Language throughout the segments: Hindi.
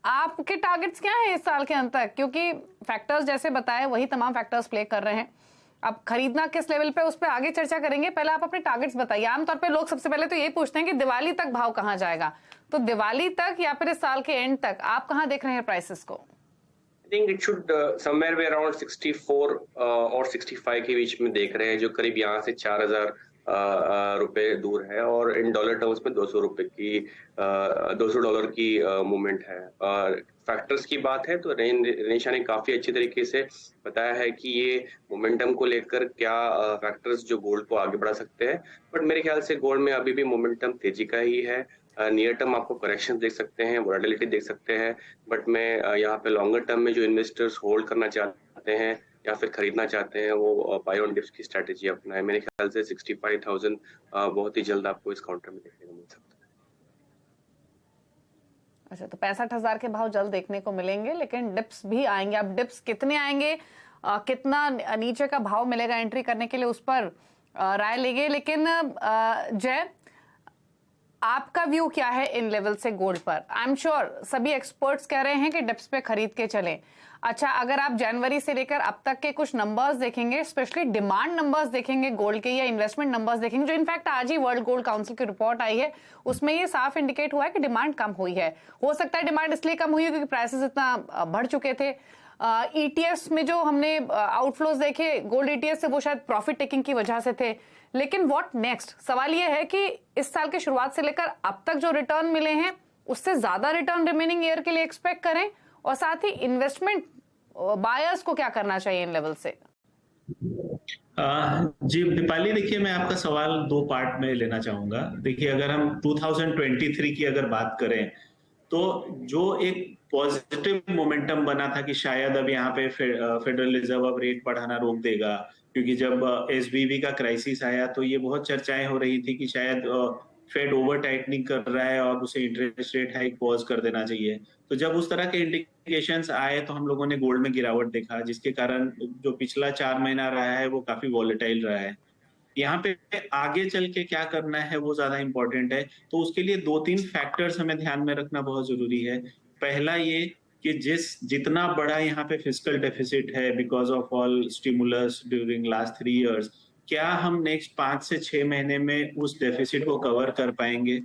आपके टारगेट्स क्या हैं इस साल के अंत तक, क्योंकि फैक्टर्स जैसे बताए वही तमाम फैक्टर्स प्ले कर रहे हैं। अब खरीदना किस लेवल पे, उस पर आगे चर्चा करेंगे। पहले आप अपने टारगेट्स बताइए। आमतौर पे लोग सबसे पहले तो यही पूछते हैं कि दिवाली तक भाव कहां जाएगा, तो दिवाली तक या फिर इस साल के एंड तक आप कहां देख रहे हैं प्राइसेस को? I think it should somewhere way around 64 और 65 के बीच में देख रहे हैं, जो करीब यहाँ से 4000 रुपए दूर है, और इन डॉलर टर्म्स में 200 रुपए की $200 की मूवमेंट है। फैक्टर्स की बात है तो रेनिशा ने काफी अच्छी तरीके से बताया है कि ये मोमेंटम को लेकर क्या फैक्टर्स जो गोल्ड को आगे बढ़ा सकते हैं। बट मेरे ख्याल से गोल्ड में अभी भी मोमेंटम तेजी का ही है। नियर टर्म आपको करेक्शन देख सकते हैं, वोलेटिलिटी देख सकते हैं, बट मैं यहाँ पे लॉन्गर टर्म में जो इन्वेस्टर्स होल्ड करना चाहते हैं या फिर खरीदना चाहते हैं वो बाय ऑन डिप्स की स्ट्रेटेजी अपनाए। मेरे ख्याल से 65,000 बहुत ही जल्द आपको इस काउंटर में देखने को मिल सकता है। अच्छा, तो 65,000 के भाव जल्द देखने को मिलेंगे, लेकिन डिप्स भी आएंगे। अब डिप्स कितने आएंगे, कितना नीचे का भाव मिलेगा एंट्री करने के लिए, उस पर राय लेंगे। लेकिन जय, आपका व्यू क्या है इन लेवल से गोल्ड पर? आई एम श्योर सभी एक्सपर्ट्स कह रहे हैं कि डिप्स पे खरीद के चलें। अच्छा, अगर आप जनवरी से लेकर अब तक के कुछ नंबर्स देखेंगे, स्पेशली डिमांड नंबर्स देखेंगे गोल्ड के, या इन्वेस्टमेंट नंबर्स देखेंगे, जो इनफैक्ट आज ही वर्ल्ड गोल्ड काउंसिल की रिपोर्ट आई है, उसमें ये साफ इंडिकेट हुआ है कि डिमांड कम हुई है। हो सकता है डिमांड इसलिए कम हुई है क्योंकि प्राइसेस इतना बढ़ चुके थे। ईटीएफ में जो हमने आउटफ्लोज देखे गोल्ड ईटीएफ से, वो शायद प्रॉफिट टेकिंग की वजह से थे। लेकिन व्हाट नेक्स्ट? सवाल ये है कि इस साल की शुरुआत से लेकर अब तक जो रिटर्न मिले हैं उससे ज्यादा रिटर्न रिमेनिंग ईयर के लिए एक्सपेक्ट करें, और साथ ही इन्वेस्टमेंट बायर्स को क्या करना चाहिए इन लेवल से? जी दीपाली, देखिए मैं आपका सवाल दो पार्ट में लेना चाहूंगा। देखिए, अगर हम 2023 की अगर बात करें तो जो एक पॉजिटिव मोमेंटम बना था कि शायद अब यहाँ पे फेडरल रिजर्व अब रेट बढ़ाना रोक देगा, क्योंकि जब एसवीबी का क्राइसिस आया तो ये बहुत चर्चाएं हो रही थी कि शायद फेड ओवर टाइटनिंग कर रहा है और उसे इंटरेस्ट रेट हाइक पॉज कर देना चाहिए। तो जब उस तरह के इंडिकेशंस आए तो हम लोगों ने गोल्ड में गिरावट देखा, जिसके कारण जो पिछला 4 महीना रहा है वो काफी वॉलेटाइल रहा है। यहाँ पे आगे चल के क्या करना है वो ज्यादा इंपॉर्टेंट है, तो उसके लिए 2-3 फैक्टर्स हमें ध्यान में रखना बहुत जरूरी है। पहला ये कि जितना बड़ा यहाँ पे फिस्कल डेफिसिट है because of all stimulus during last 3 years, क्या हम नेक्स्ट 5 से 6 महीने में उस डेफिसिट को कवर कर पाएंगे?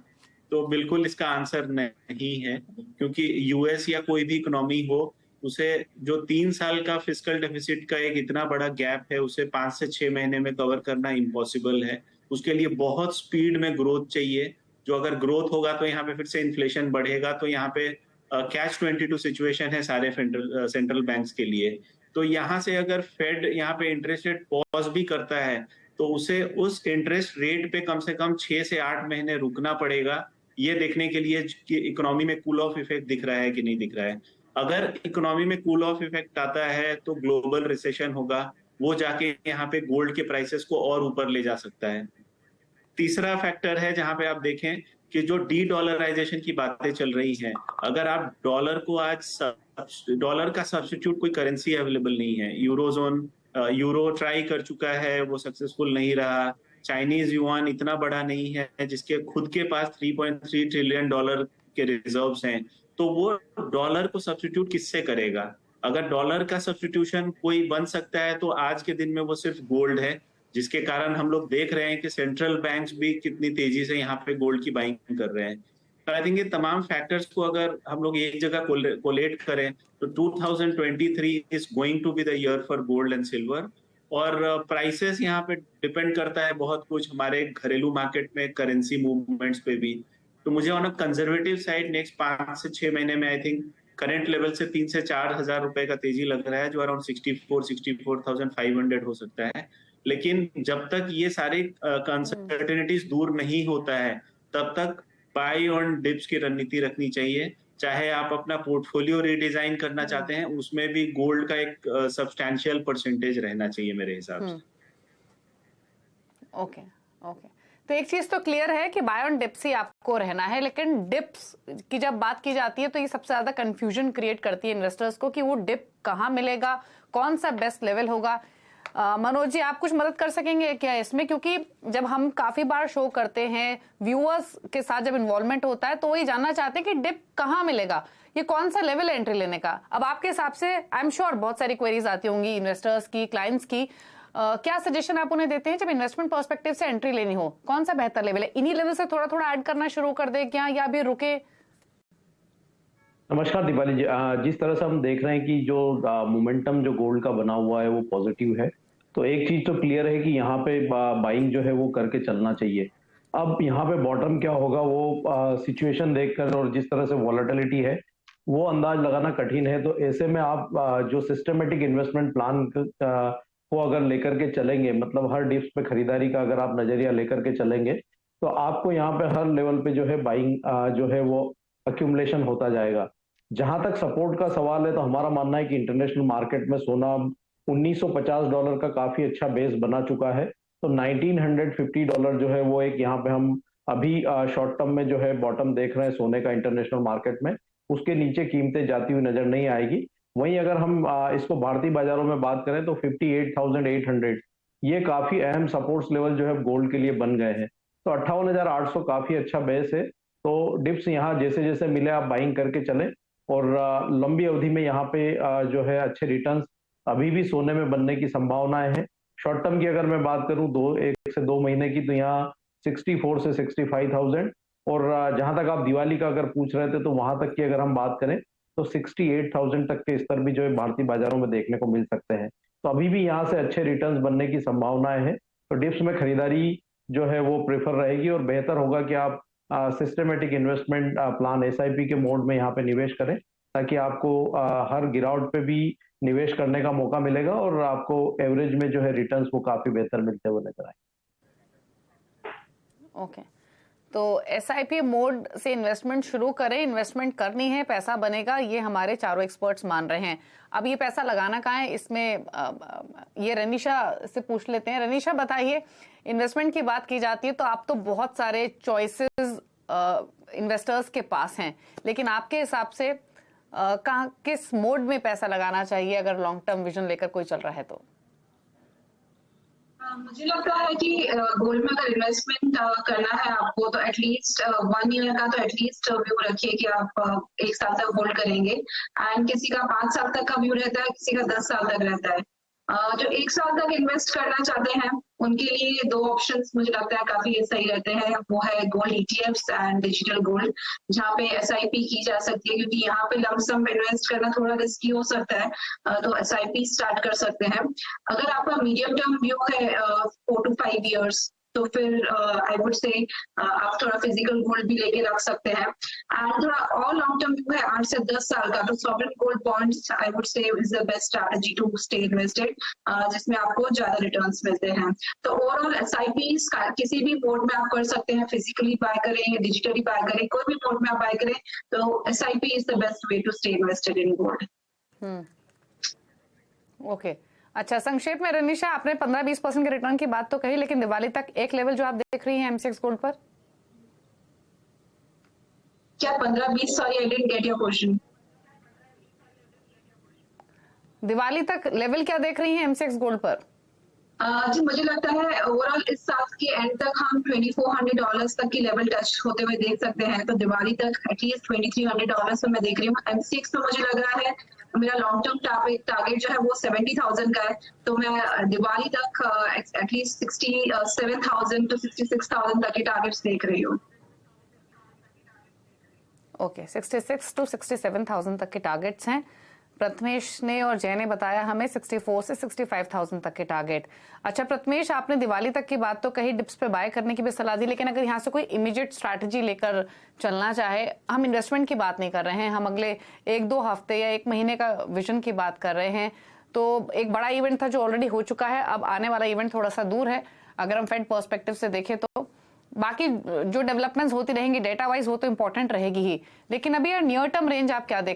तो बिल्कुल इसका आंसर नहीं है, क्योंकि यूएस या कोई भी इकोनॉमी हो, उसे जो 3 साल का फिस्कल डेफिसिट का एक इतना बड़ा गैप है उसे 5 से 6 महीने में कवर करना इम्पॉसिबल है। उसके लिए बहुत स्पीड में ग्रोथ चाहिए, जो अगर ग्रोथ होगा तो यहाँ पे फिर से इन्फ्लेशन बढ़ेगा, तो यहाँ पे कैच 22 सिचुएशन है सारे सेंट्रल बैंक्स के लिए। तो यहाँ से अगर फेड यहाँ पे इंटरेस्ट रेट पॉज भी करता है तो उसे उस इंटरेस्ट रेट पे कम से कम 6 से 8 महीने रुकना पड़ेगा, ये देखने के लिए कि इकोनॉमी में कूल ऑफ इफेक्ट दिख रहा है कि नहीं दिख रहा है। अगर इकोनॉमी में कूल ऑफ इफेक्ट आता है तो ग्लोबल रिसेशन होगा, वो जाके यहाँ पे गोल्ड के प्राइसेस को और ऊपर ले जा सकता है। तीसरा फैक्टर है जहां पे आप देखें कि जो डी डॉलराइजेशन की बातें चल रही हैं, अगर आप डॉलर को आज डॉलर का सब्स्टिट्यूट कोई करेंसी अवेलेबल नहीं है। यूरोजोन यूरो ट्राई कर चुका है, वो सक्सेसफुल नहीं रहा। चाइनीज युआन इतना बड़ा नहीं है जिसके खुद के पास $3.3 ट्रिलियन के रिजर्व्स हैं, तो वो डॉलर को सब्स्टिट्यूट किससे करेगा? अगर डॉलर का सब्स्टिट्यूशन कोई बन सकता है तो आज के दिन में वो सिर्फ गोल्ड है, जिसके कारण हम लोग देख रहे हैं कि सेंट्रल बैंक्स भी कितनी तेजी से यहाँ पे गोल्ड की बाइंग कर रहे हैं। तो आई थिंक ये तमाम फैक्टर्स को अगर हम लोग एक जगह कोलेट करें तो 2023 is going to be the year for gold and silver. और प्राइसेस यहाँ पे डिपेंड करता है बहुत कुछ हमारे घरेलू मार्केट में करेंसी मूवमेंट्स पे भी। तो मुझे on a conservative side next 5 से 6 महीने में आई थिंक करंट लेवल से 3 से 4 हजार रुपए का तेजी लग रहा है, जो अराउंड 64,500 हो सकता है। लेकिन जब तक ये सारे अनसर्टेनिटीज दूर नहीं होता है तब तक बाय ऑन डिप्स की रणनीति रखनी चाहिए। चाहे आप अपना पोर्टफोलियो रिडिजाइन करना चाहते हैं, उसमें भी गोल्ड का एक सब्सटैंशियल परसेंटेज रहना चाहिए मेरे हिसाब से। ओके, तो एक चीज तो क्लियर है कि बाय ऑन डिप्स ही आपको रहना है, लेकिन डिप्स की जब बात की जाती है तो ये सबसे ज्यादा कंफ्यूजन क्रिएट करती है इन्वेस्टर्स को कि वो डिप कहाँ मिलेगा, कौन सा बेस्ट लेवल होगा। मनोज जी, आप कुछ मदद कर सकेंगे क्या इसमें? क्योंकि जब हम काफी बार शो करते हैं, व्यूअर्स के साथ जब इन्वॉल्वमेंट होता है तो वही जानना चाहते हैं कि डिप कहाँ मिलेगा, ये कौन सा लेवल है एंट्री लेने का? अब आपके हिसाब से आई एम श्योर बहुत सारी क्वेरीज आती होंगी इन्वेस्टर्स की, क्लाइंट्स की, क्या सजेशन आप उन्हें देते हैं जब इन्वेस्टमेंट पर्सपेक्टिव से एंट्री लेनी हो? कौन सा बेहतर लेवल है? इन्हीं लेवल से थोड़ा थोड़ा ऐड करना शुरू कर दे क्या, या अभी रुके? नमस्कार दीपाली जी। जिस तरह से हम देख रहे हैं कि जो मोमेंटम जो गोल्ड का बना हुआ है वो पॉजिटिव है, तो एक चीज तो क्लियर है कि यहाँ पे बाइंग जो है वो करके चलना चाहिए। अब यहाँ पे बॉटम क्या होगा वो सिचुएशन देखकर और जिस तरह से वॉलेटिलिटी है वो अंदाज लगाना कठिन है। तो ऐसे में आप जो सिस्टमेटिक इन्वेस्टमेंट प्लान को अगर लेकर के चलेंगे, मतलब हर डिप्स पे खरीदारी का अगर आप नजरिया लेकर के चलेंगे, तो आपको यहाँ पे हर लेवल पे जो है बाइंग जो है वो अक्यूमुलेशन होता जाएगा। जहां तक सपोर्ट का सवाल है, तो हमारा मानना है कि इंटरनेशनल मार्केट में सोना $1950 का काफी अच्छा बेस बना चुका है। तो $1950 जो है वो एक यहाँ पे हम अभी शॉर्ट टर्म में जो है बॉटम देख रहे हैं सोने का इंटरनेशनल मार्केट में। उसके नीचे कीमतें जाती हुई नजर नहीं आएगी। वहीं अगर हम इसको भारतीय बाजारों में बात करें तो 58,800 ये काफी अहम सपोर्ट्स लेवल जो है गोल्ड के लिए बन गए हैं। तो 58,800 काफी अच्छा बेस है। तो डिप्स यहाँ जैसे जैसे मिले आप बाइंग करके चलें, और लंबी अवधि में यहाँ पे जो है अच्छे रिटर्न्स अभी भी सोने में बनने की संभावनाएं हैं। शॉर्ट टर्म की अगर मैं बात करूं 1 से 2 महीने की, तो यहाँ 64 से 65,000, और जहां तक आप दिवाली का अगर पूछ रहे थे तो वहां तक की अगर हम बात करें तो 68,000 तक के स्तर भी जो है भारतीय बाजारों में देखने को मिल सकते हैं। तो अभी भी यहाँ से अच्छे रिटर्न्स बनने की संभावनाएं हैं। तो डिप्स में खरीदारी जो है वो प्रेफर रहेगी, और बेहतर होगा कि आप सिस्टमेटिक इन्वेस्टमेंट प्लान SIP के मोड में यहाँ पे निवेश करें, ताकि आपको हर गिरावट पे भी निवेश करने का मौका मिलेगा और आपको एवरेज में जो है रिटर्न्स वो काफी बेहतर मिलते हुए नजर आए। ओके, तो SIP मोड से इन्वेस्टमेंट शुरू करें, इन्वेस्टमेंट करनी है, पैसा बनेगा, ये हमारे चारों एक्सपर्ट्स मान रहे हैं। अब ये पैसा लगाना कहाँ है, इसमें ये रनीशा से पूछ लेते हैं। रनीशा बताइए, इन्वेस्टमेंट की बात की जाती है तो आप तो बहुत सारे चॉइसेस इन्वेस्टर्स के पास हैं, लेकिन आपके हिसाब से कहाँ, किस मोड में पैसा लगाना चाहिए अगर लॉन्ग टर्म विजन लेकर कोई चल रहा है तो? मुझे लगता है कि गोल्ड में अगर इन्वेस्टमेंट करना है आपको, तो एटलीस्ट 1 ईयर का तो एटलीस्ट व्यू रखिए कि आप 1 साल तक होल्ड करेंगे। एंड किसी का 5 साल तक का व्यू रहता है, किसी का 10 साल तक रहता है। जो 1 साल तक इन्वेस्ट करना चाहते हैं उनके लिए 2 ऑप्शंस मुझे लगता है काफी सही रहते हैं। वो है gold ETFs and digital gold, जहाँ पे SIP की जा सकती है, क्योंकि यहाँ पे लमसम इन्वेस्ट करना थोड़ा रिस्की हो सकता है। तो SIP स्टार्ट कर सकते हैं। अगर आपका मीडियम टर्म व्यू है 4 to 5 years, तो फिर आई वुड से आप थोड़ा फिजिकल गोल्ड भी लेके रख सकते हैं। एंड थोड़ा और लॉन्ग टर्म व्यू है 8 से 10 साल का, तो sovereign gold bonds I would say is the best strategy to stay invested, जिसमें आपको ज्यादा रिटर्न्स मिलते हैं। तो ओवरऑल SIPs किसी भी मोड में आप कर सकते हैं, फिजिकली बाय करें या डिजिटली बाय करें, कोई भी मोड में आप बाय करें, तो SIP is the best way to stay invested in gold. Okay, अच्छा, संक्षेप में रनीशा, आपने 15-20% के रिटर्न की बात तो कही, लेकिन दिवाली तक एक लेवल जो आप देख रही हैं MCX गोल्ड पर? क्या 15-20? Sorry, I didn't get your question. Diwali तक लेवल क्या देख रही हैं MCX गोल्ड पर? जी, मुझे लगता है ओवरऑल इस साल के एंड तक हम $2,400 तक की लेवल टच होते हुए देख सकते हैं। तो दिवाली तक एटलीस्ट $2,300 में मैं देख रही हूँ। MCX में मुझे लग रहा है मेरा लॉन्ग टर्म टारगेट जो है वो 70,000 का है। तो मैं दिवाली तक एटलीस्ट 67,000 to 66,000 तक के टारगेट्स देख रही हूँ। ओके, 66 to 67,000 तक के टारगेट्स हैं। प्रथमेश ने और जय ने बताया हमें 64 से 65,000 तक के टारगेट। अच्छा प्रथमेश, आपने दिवाली तक की बात तो कही, डिप्स पे बाय करने की भी सलाह दी, लेकिन अगर यहाँ से कोई इमीडिएट स्ट्रैटेजी लेकर चलना चाहे, हम इन्वेस्टमेंट की बात नहीं कर रहे हैं, हम अगले 1-2 हफ्ते या 1 महीने का विजन की बात कर रहे हैं, तो एक बड़ा इवेंट था जो ऑलरेडी हो चुका है, अब आने वाला इवेंट थोड़ा सा दूर है। अगर हम फेड पर्सपेक्टिव से देखें तो बाकी जो डेवलपमेंट्स होती रहेंगी डेटा वाइज वो तो इंपॉर्टेंट रहेगी ही, लेकिन अभी यार नियर टर्म रेंज आप क्या देख